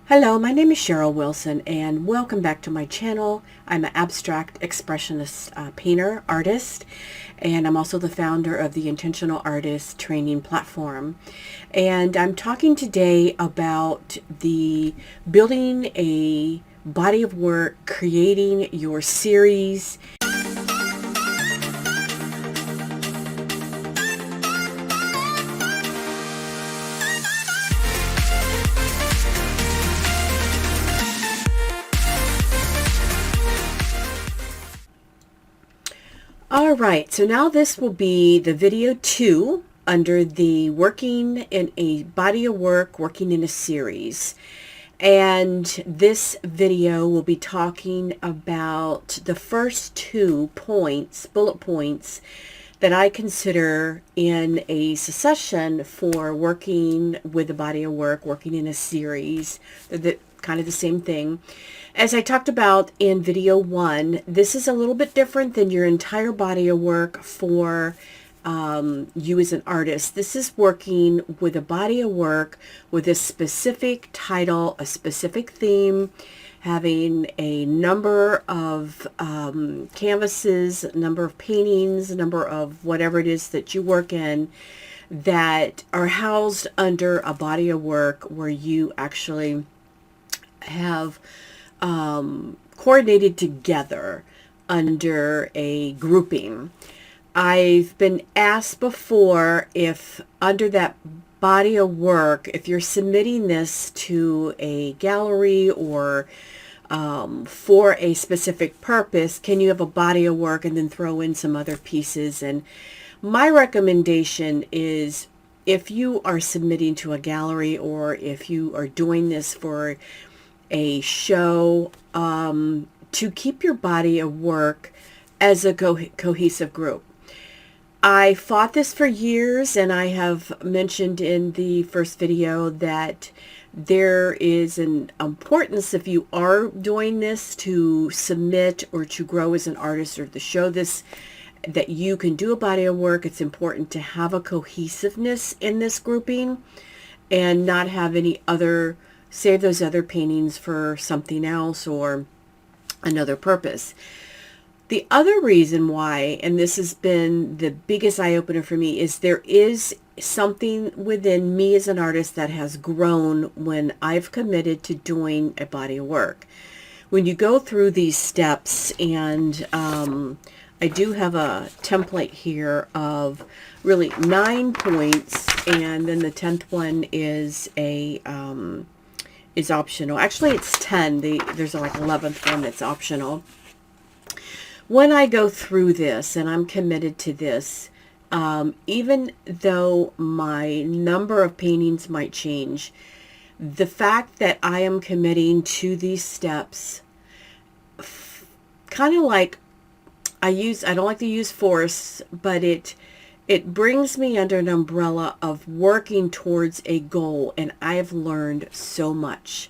Hello, my name is Cheryl Wilson and welcome back to my channel. I'm an abstract expressionist painter, artist, and I'm also the founder of the Intentional Artist Training Platform. And I'm talking today about the building a body of work, creating your series. Alright, so now this will be the video 2 under the working in a body of work, working in a series. And this video will be talking about the first 2 points, bullet points, that I consider in a succession for working with a body of work, working in a series. They're kind of the same thing. As I talked about in video 1, this is a little bit different than your entire body of work for you as an artist. This is working with a body of work with a specific title, a specific theme, having a number of canvases, a number of paintings, a number of whatever it is that you work in that are housed under a body of work where you actually have coordinated together under a grouping. I've been asked before if under that body of work, if you're submitting this to a gallery or for a specific purpose, can you have a body of work and then throw in some other pieces? And my recommendation is if you are submitting to a gallery or if you are doing this for a show, to keep your body of work as a cohesive group. I fought this for years, and I have mentioned in the first video that there is an importance if you are doing this to submit or to grow as an artist or to show this that you can do a body of work. It's important to have a cohesiveness in this grouping and not have any other, save those other paintings for something else or another purpose. The other reason why, and this has been the biggest eye-opener for me, is there is something within me as an artist that has grown when I've committed to doing a body of work. When you go through these steps, and I do have a template here of really 9 points, and then the 10th one is a is optional. Actually, it's 10. There's like 11th one that's optional. When I go through this and I'm committed to this, even though my number of paintings might change, the fact that I am committing to these steps, kind of like I don't like to use force, but it brings me under an umbrella of working towards a goal, and I've learned so much.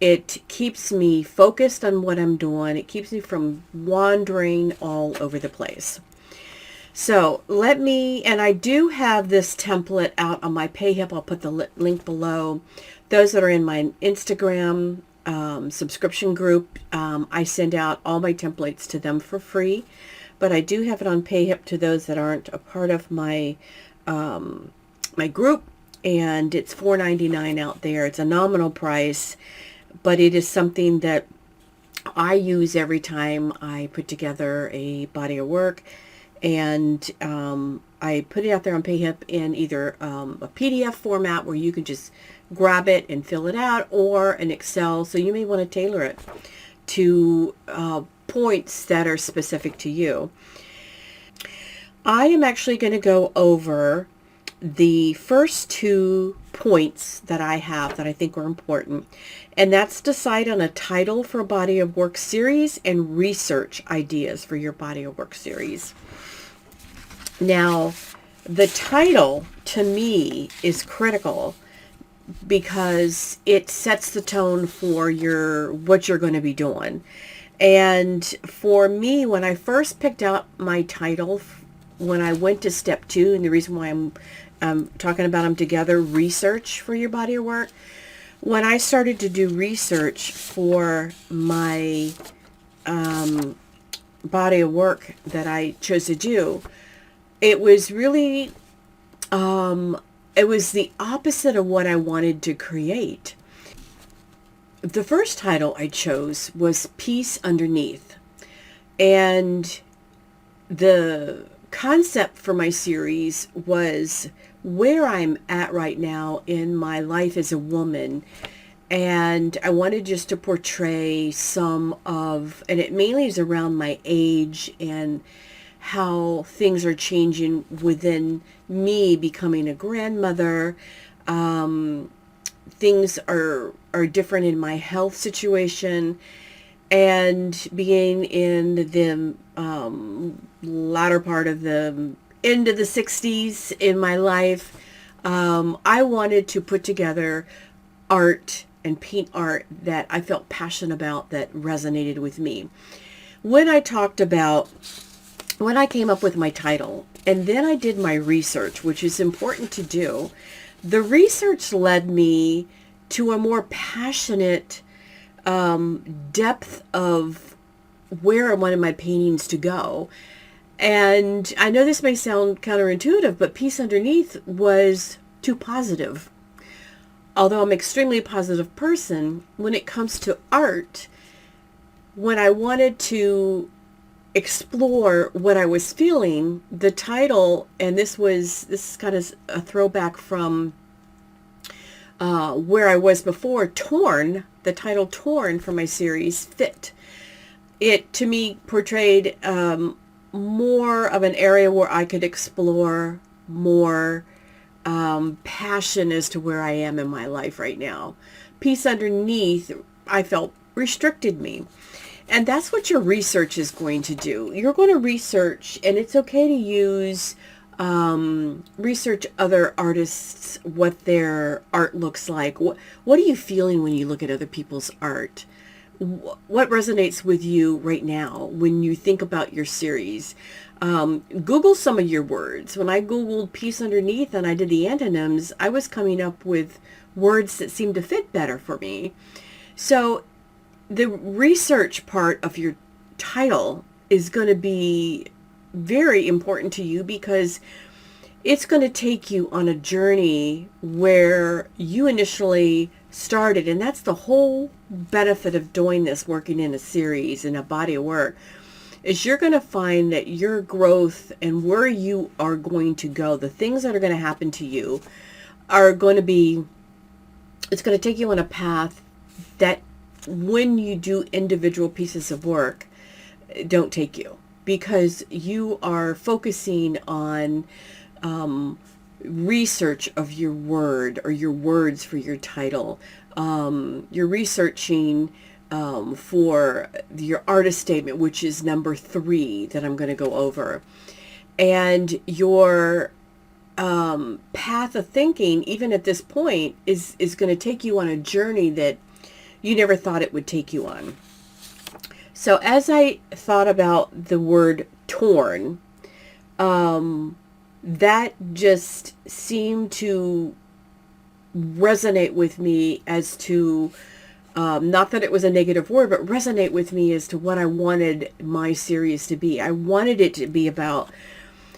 It keeps me focused on what I'm doing. It keeps me from wandering all over the place. So and I do have this template out on my PayHip. I'll put the link below. Those that are in my Instagram subscription group, I send out all my templates to them for free. But I do have it on PayHip to those that aren't a part of my my group, and it's $4.99 out there. It's a nominal price, but it is something that I use every time I put together a body of work, and I put it out there on PayHip in either a PDF format where you can just grab it and fill it out, or an Excel, so you may want to tailor it to points that are specific to you. I am actually going to go over the first 2 points that I have that I think are important, and that's decide on a title for a body of work series and research ideas for your body of work series. Now, the title to me is critical because it sets the tone for what you're going to be doing. And for me, when I first picked out my title, when I went to step 2, and the reason why I'm talking about them together, research for your body of work, When I started to do research for my body of work that I chose to do, it was really, it was the opposite of what I wanted to create. The first title I chose was Peace Underneath. And the concept for my series was where I'm at right now in my life as a woman. And I wanted just to portray some of, and it mainly is around my age and how things are changing within me becoming a grandmother. Things are different in my health situation, and being in the latter part of the end of the 60s in my life, I wanted to put together art and paint art that I felt passionate about, that resonated with me. When I came up with my title, and then I did my research, which is important to do, the research led me to a more passionate depth of where I wanted my paintings to go. And I know this may sound counterintuitive, but Peace Underneath was too positive. Although I'm an extremely positive person, when it comes to art, when I wanted to explore what I was feeling, the title, and this is kind of a throwback from where I was before, Torn, the title Torn for my series fit. It, to me, portrayed more of an area where I could explore more passion as to where I am in my life right now. Peace Underneath, I felt, restricted me. And that's what your research is going to do. You're going to research, and it's okay to use, research other artists, what their art looks like. What are you feeling when you look at other people's art? What resonates with you right now when you think about your series? Google some of your words. When I Googled Peace Underneath and I did the antonyms, I was coming up with words that seemed to fit better for me. So the research part of your title is going to be very important to you, because it's going to take you on a journey where you initially started. And that's the whole benefit of doing this, working in a series, in a body of work, is you're going to find that your growth and where you are going to go, the things that are going to happen to you are going to be, it's going to take you on a path that when you do individual pieces of work, don't take you, because you are focusing on research of your word or your words for your title. You're researching for your artist statement, which is number 3 that I'm going to go over. And your path of thinking, even at this point, is going to take you on a journey that you never thought it would take you on. So as I thought about the word torn, that just seemed to resonate with me as to, not that it was a negative word, but resonate with me as to what I wanted my series to be. I wanted it to be about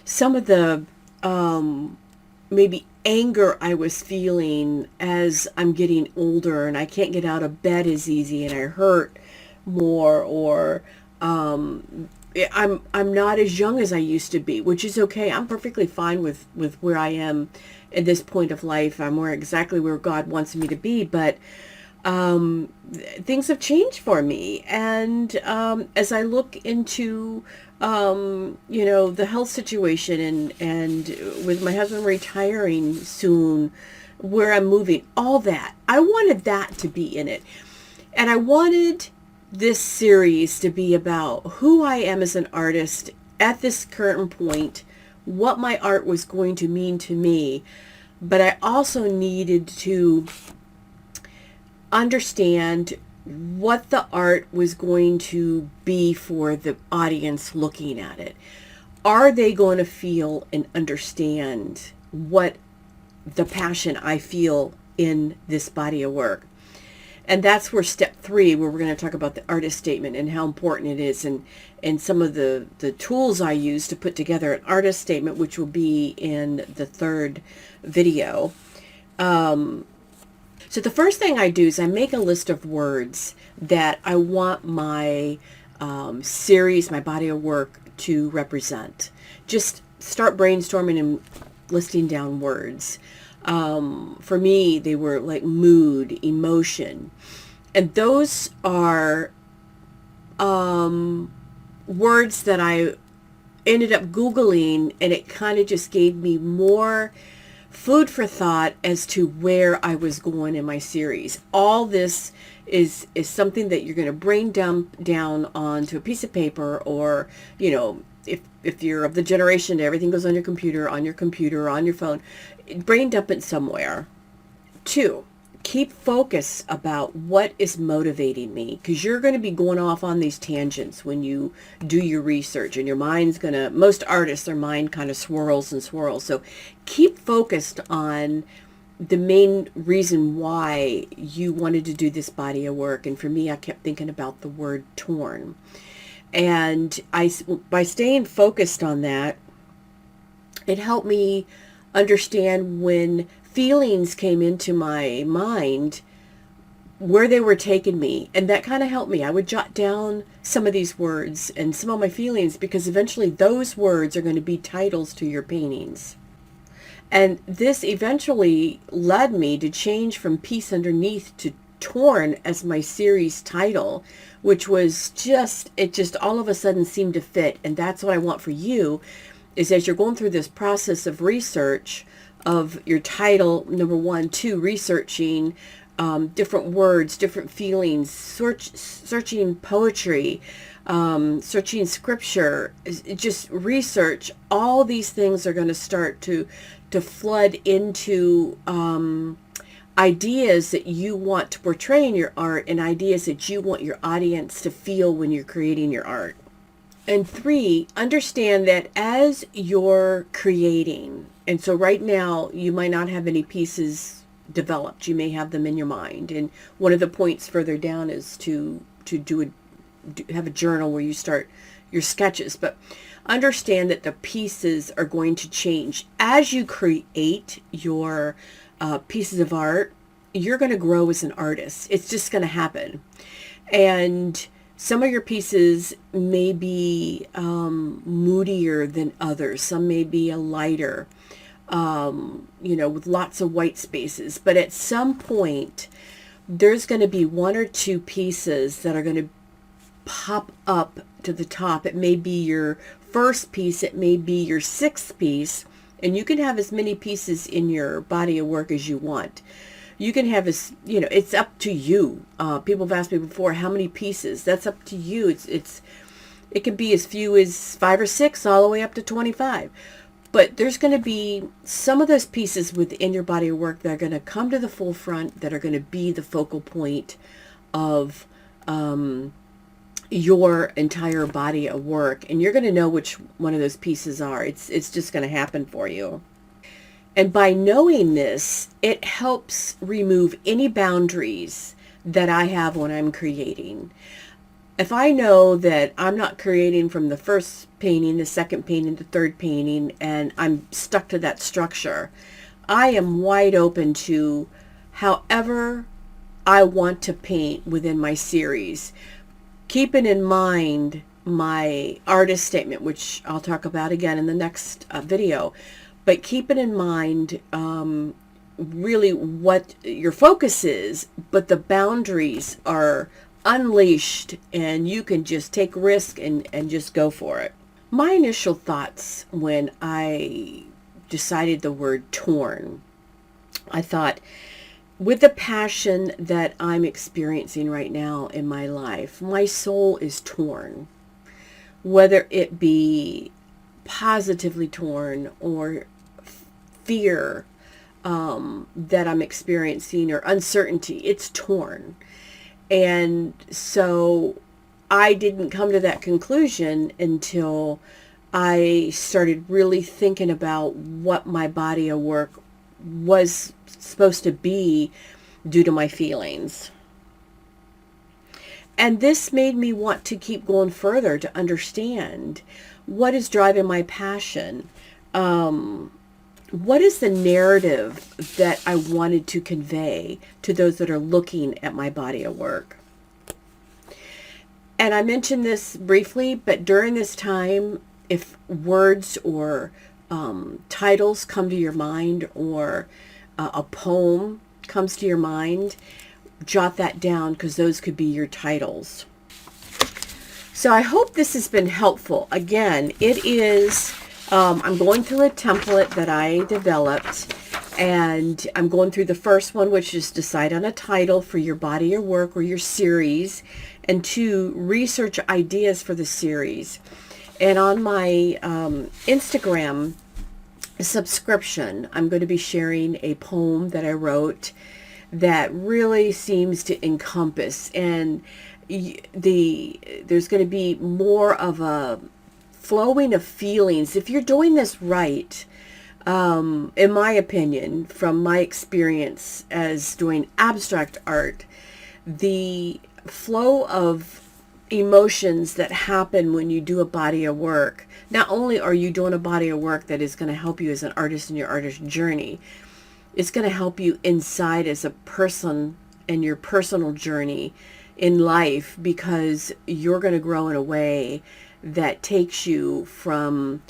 some of the maybe anger I was feeling as I'm getting older and I can't get out of bed as easy and I hurt more, or I'm not as young as I used to be, which is okay. I'm perfectly fine with where I am at this point of life. I'm exactly where God wants me to be, but things have changed for me. And as I look into the health situation and with my husband retiring soon, where I'm moving, all that, I wanted that to be in it. And I wanted this series to be about who I am as an artist at this current point, what my art was going to mean to me. But I also needed to understand what the art was going to be for the audience looking at it. Are they going to feel and understand what the passion I feel in this body of work? And that's where step 3, where we're going to talk about the artist statement and how important it is, and some of the tools I use to put together an artist statement, which will be in the 3rd video. So the first thing I do is I make a list of words that I want my series, my body of work to represent. Just start brainstorming and listing down words. For me, they were like mood, emotion. And those are words that I ended up Googling, and it kind of just gave me more food for thought as to where I was going in my series. All this is something that you're going to brain dump down onto a piece of paper, or, you know, if you're of the generation that everything goes on your computer, on your phone, brain dump it somewhere. 2, keep focus about what is motivating me, because you're going to be going off on these tangents when you do your research, and your mind's going to, most artists, their mind kind of swirls and swirls. So keep focused on the main reason why you wanted to do this body of work. And for me, I kept thinking about the word torn. And by staying focused on that, it helped me understand when feelings came into my mind, where they were taking me. And that kind of helped me. I would jot down some of these words and some of my feelings, because eventually those words are going to be titles to your paintings. And this eventually led me to change from Peace Underneath to Torn as my series title, which was it just all of a sudden seemed to fit. And that's what I want for you, is as you're going through this process of research of your title, number 1, 2, researching different words, different feelings, searching poetry, searching scripture, just research. All these things are going to start to flood into ideas that you want to portray in your art, and ideas that you want your audience to feel when you're creating your art. And 3, understand that as you're creating, and so right now you might not have any pieces developed, you may have them in your mind. And one of the points further down is to have a journal where you start your sketches. But understand that the pieces are going to change as you create your pieces of art. You're going to grow as an artist. It's just going to happen. And some of your pieces may be moodier than others. Some may be a lighter, with lots of white spaces. But at some point, there's going to be 1 or 2 pieces that are going to pop up to the top. It may be your first piece. It may be your 6th piece. And you can have as many pieces in your body of work as you want. You can have it's up to you. People have asked me before, how many pieces? That's up to you. It can be as few as 5 or 6 all the way up to 25. But there's going to be some of those pieces within your body of work that are going to come to the forefront, that are going to be the focal point of your entire body of work. And you're going to know which one of those pieces are. It's just going to happen for you. And by knowing this, it helps remove any boundaries that I have when I'm creating. If I know that I'm not creating from the first painting, the second painting, the third painting, and I'm stuck to that structure, I am wide open to however I want to paint within my series. Keeping in mind my artist statement, which I'll talk about again in the next video. But keep it in mind really what your focus is, but the boundaries are unleashed, and you can just take risk and just go for it. My initial thoughts when I decided the word torn, I thought, with the passion that I'm experiencing right now in my life, my soul is torn, whether it be positively torn or fear that I'm experiencing, or uncertainty. It's torn. And so I didn't come to that conclusion until I started really thinking about what my body of work was supposed to be due to my feelings. And this made me want to keep going further to understand what is driving my passion. What is the narrative that I wanted to convey to those that are looking at my body of work? And I mentioned this briefly, but during this time, if words or titles come to your mind, or a poem comes to your mind, jot that down, because those could be your titles. So I hope this has been helpful. Again, it is, I'm going through a template that I developed, and I'm going through the first one, which is decide on a title for your body of work or your series, and 2, research ideas for the series. And on my Instagram subscription, I'm going to be sharing a poem that I wrote that really seems to encompass, and there's going to be more of a flowing of feelings if you're doing this right. In my opinion, from my experience as doing abstract art, the flow of emotions that happen when you do a body of work, not only are you doing a body of work that is going to help you as an artist in your artist journey, it's going to help you inside as a person in your personal journey in life, because you're going to grow in a way that takes you from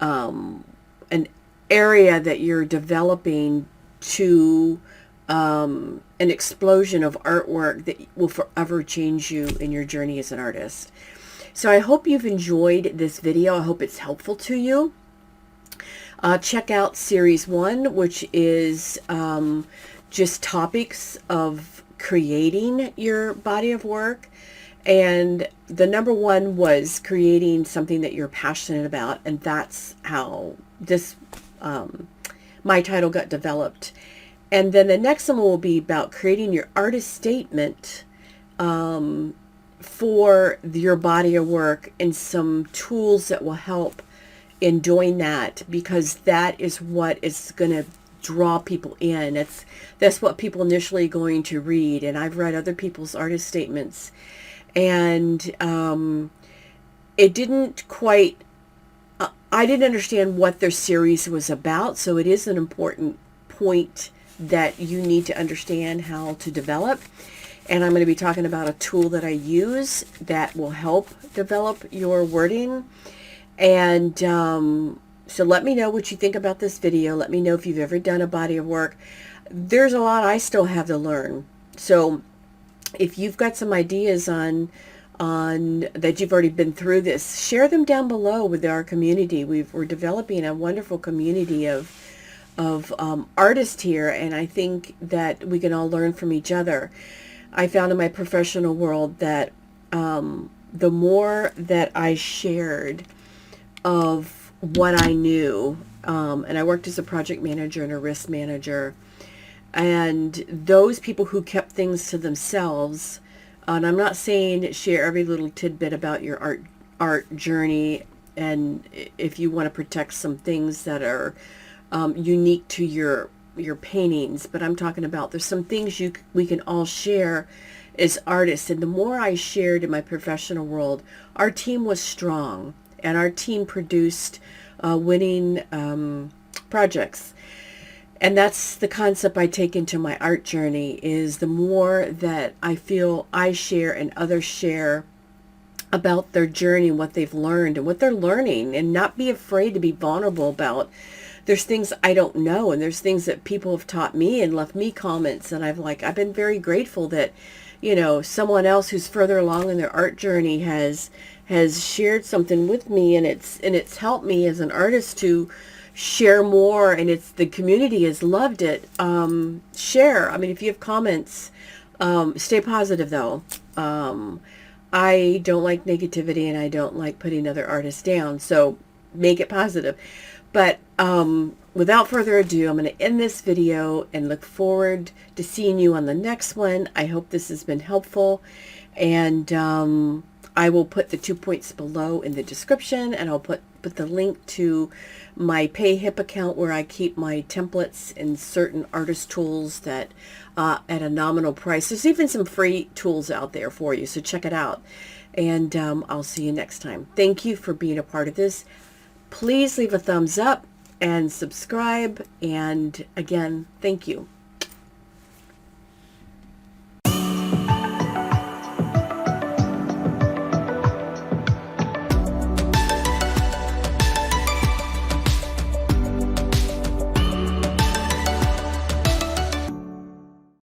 an area that you're developing to an explosion of artwork that will forever change you in your journey as an artist. So I hope you've enjoyed this video. I hope it's helpful to you. Check out series 1, which is just topics of creating your body of work. And the number 1 was creating something that you're passionate about. And that's how this, my title got developed. And then the next one will be about creating your artist statement for your body of work, and some tools that will help in doing that, because that is what is going to draw people in. That's what people initially going to read. And I've read other people's artist statements, and it didn't quite, I didn't understand what their series was about. So it is an important point that you need to understand how to develop. And I'm going to be talking about a tool that I use that will help develop your wording. And so let me know what you think about this video. Let me know if you've ever done a body of work. There's a lot I still have to learn. So if you've got some ideas on that you've already been through this, share them down below with our community. We're developing a wonderful community of artists here, and I think that we can all learn from each other. I found in my professional world that the more that I shared of what I knew, and I worked as a project manager and a risk manager, and those people who kept things to themselves, and I'm not saying share every little tidbit about your art journey, and if you want to protect some things that are unique to your paintings, but I'm talking about there's some things we can all share as artists. And the more I shared in my professional world, our team was strong, and our team produced winning projects. And that's the concept I take into my art journey, is the more that I feel I share and others share about their journey and what they've learned and what they're learning, and not be afraid to be vulnerable about. There's things I don't know, and there's things that people have taught me and left me comments, and I've been very grateful that, you know, someone else who's further along in their art journey has shared something with me, and it's helped me as an artist to share more, and the community has loved it. Share. I mean, if you have comments, stay positive though. I don't like negativity, and I don't like putting other artists down, so make it positive. But without further ado, I'm going to end this video and look forward to seeing you on the next one. I hope this has been helpful, and I will put the 2 points below in the description, and I'll put the link to my PayHip account where I keep my templates and certain artist tools that at a nominal price. There's even some free tools out there for you, so check it out. And I'll see you next time. Thank you for being a part of this. Please leave a thumbs up and subscribe. And again, thank you.